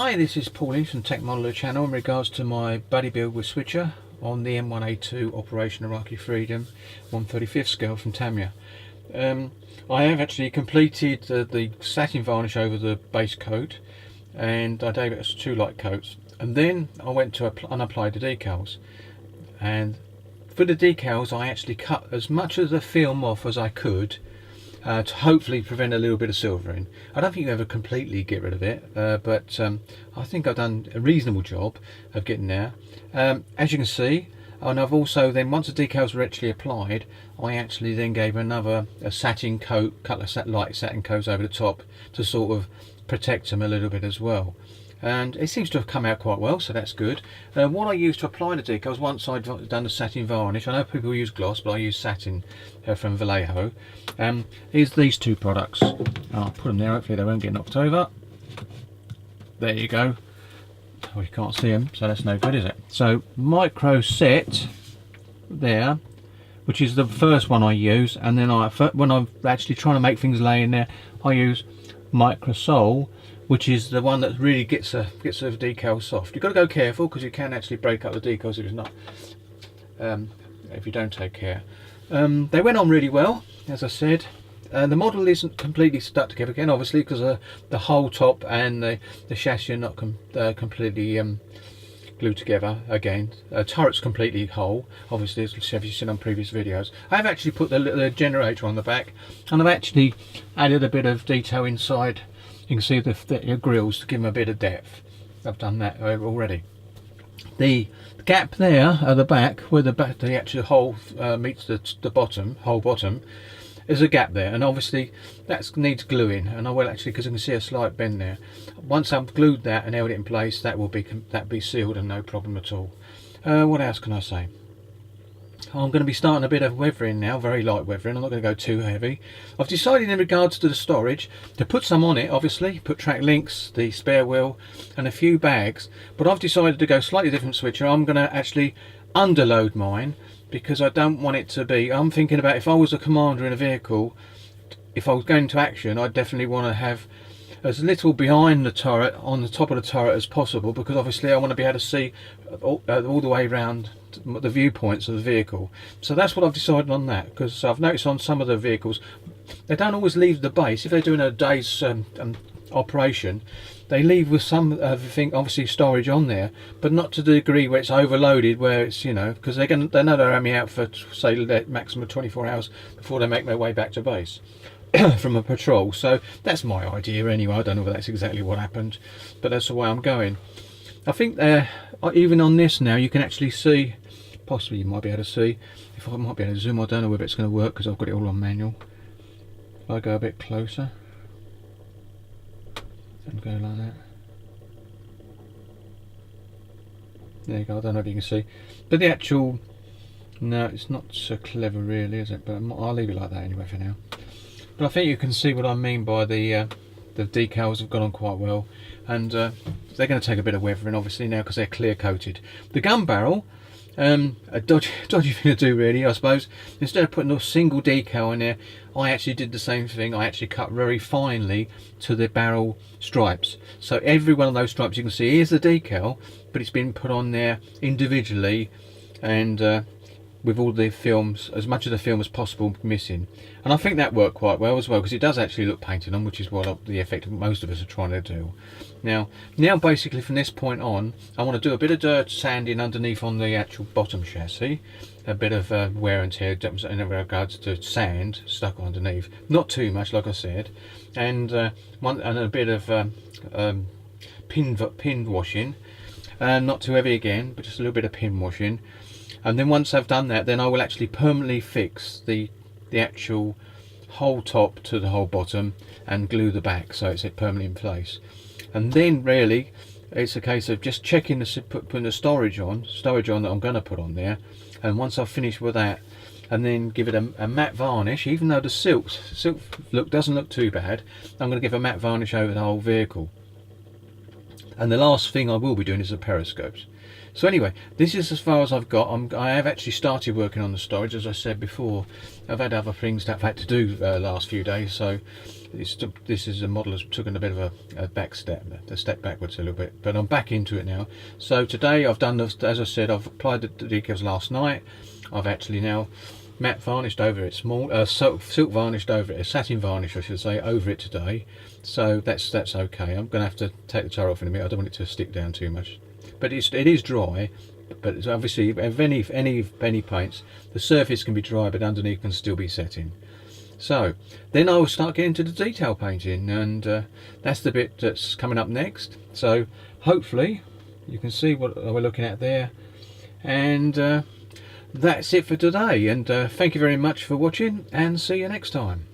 Hi, this is Pauline from Tech Modeler channel in regards to my buddy build with switcher on the M1A2 Operation Iraqi Freedom 1/35 scale from Tamiya. I have actually completed the satin varnish over the base coat, and I gave it 2 light coats, and then I went to apply the decals. And for the decals I actually cut as much of the film off as I could to hopefully prevent a little bit of silvering. I don't think you ever completely get rid of it, but I think I've done a reasonable job of getting there. As you can see, and I've also then, once the decals were actually applied, I actually then gave a satin coat, couple of light satin coats over the top to sort of protect them a little bit as well. And it seems to have come out quite well, so that's good. What I used to apply the decals, once I'd done the satin varnish, I know people use gloss, but I use satin from Vallejo, is these 2 products. I'll put them there, hopefully they won't get knocked over. There you go. Oh, you can't see them, so that's no good, is it? So Micro Set there, which is the first one I use, and then when I'm actually trying to make things lay in there, I use Micro Sol, which is the one that really gets the decal soft. You've got to go careful because you can actually break up the decals if it's not, if you don't take care. They went on really well, as I said. The model isn't completely stuck together again, obviously, because the whole top and the chassis are not completely glued together again. Turret's completely whole, obviously, as you've seen on previous videos. I've actually put the generator on the back, and I've actually added a bit of detail inside. You can see the grills to give them a bit of depth. I've done that already. The gap there at the back, where the actual hole meets the bottom, whole bottom, there's a gap there, and obviously that needs gluing. And I will actually, because you can see a slight bend there. Once I've glued that and held it in place, that will be sealed and no problem at all. What else can I say? I'm going to be starting a bit of weathering now, very light weathering. I'm not going to go too heavy. I've decided in regards to the storage to put some on it, obviously, put track links, the spare wheel and a few bags, but I've decided to go slightly different switcher. I'm going to actually underload mine because I don't want it to be, I'm thinking about if I was a commander in a vehicle, if I was going to action, I'd definitely want to have as little behind the turret, on the top of the turret as possible, because obviously I want to be able to see all the way around the viewpoints of the vehicle. So that's what I've decided on that, because I've noticed on some of the vehicles they don't always leave the base. If they're doing a day's operation, they leave with some thing, obviously storage on there, but not to the degree where it's overloaded, where it's, you know, because they know they're only out for, say, maximum 24 hours before they make their way back to base from a patrol. So that's my idea anyway. I don't know if that's exactly what happened, but that's the way I'm going. I think even on this now you can actually see, possibly you might be able to see, if I might be able to zoom, I don't know whether it's going to work because I've got it all on manual. If I go a bit closer and go like that, there you go. I don't know if you can see, but the actual, no, it's not so clever really, is it? But I'll leave it like that anyway for now. But I think you can see what I mean by the decals have gone on quite well, and they're going to take a bit of weathering obviously now because they're clear coated. The gun barrel, a dodgy thing to do really, I suppose. Instead of putting a single decal in there, I actually did the same thing. I actually cut very finely to the barrel stripes, so every one of those stripes you can see, here's the decal, but it's been put on there individually, and with all the films, as much of the film as possible missing. And I think that worked quite well as well, because it does actually look painted on, which is what the effect most of us are trying to do. Now basically from this point on, I want to do a bit of dirt sanding underneath on the actual bottom chassis, a bit of wear and tear in regards to sand stuck underneath, not too much like I said, and a bit of pin washing, not too heavy again, but just a little bit of pin washing. And then once I've done that, then I will actually permanently fix the actual whole top to the whole bottom and glue the back so it's permanently in place. And then really it's a case of just checking putting the storage on that I'm going to put on there. And once I've finished with that, and then give it a matte varnish, even though the silk look doesn't look too bad, I'm going to give a matte varnish over the whole vehicle. And the last thing I will be doing is the periscopes. So anyway, this is as far as I've got. I have actually started working on the storage, as I said before. I've had other things that I've had to do last few days, so this is a model that's taken a bit of a step backwards a little bit, but I'm back into it now. So today I've done this, as I said, I've applied the decals last night. I've actually now matte varnished over it, silk varnished over it, satin varnish I should say, over it today. So that's okay. I'm going to have to take the tar off in a minute. I don't want it to stick down too much, but it is dry. But it's obviously, if any paints, the surface can be dry, but underneath can still be setting. So then I will start getting to the detail painting, and that's the bit that's coming up next. So hopefully you can see what we're looking at there, and that's it for today. And thank you very much for watching, and see you next time.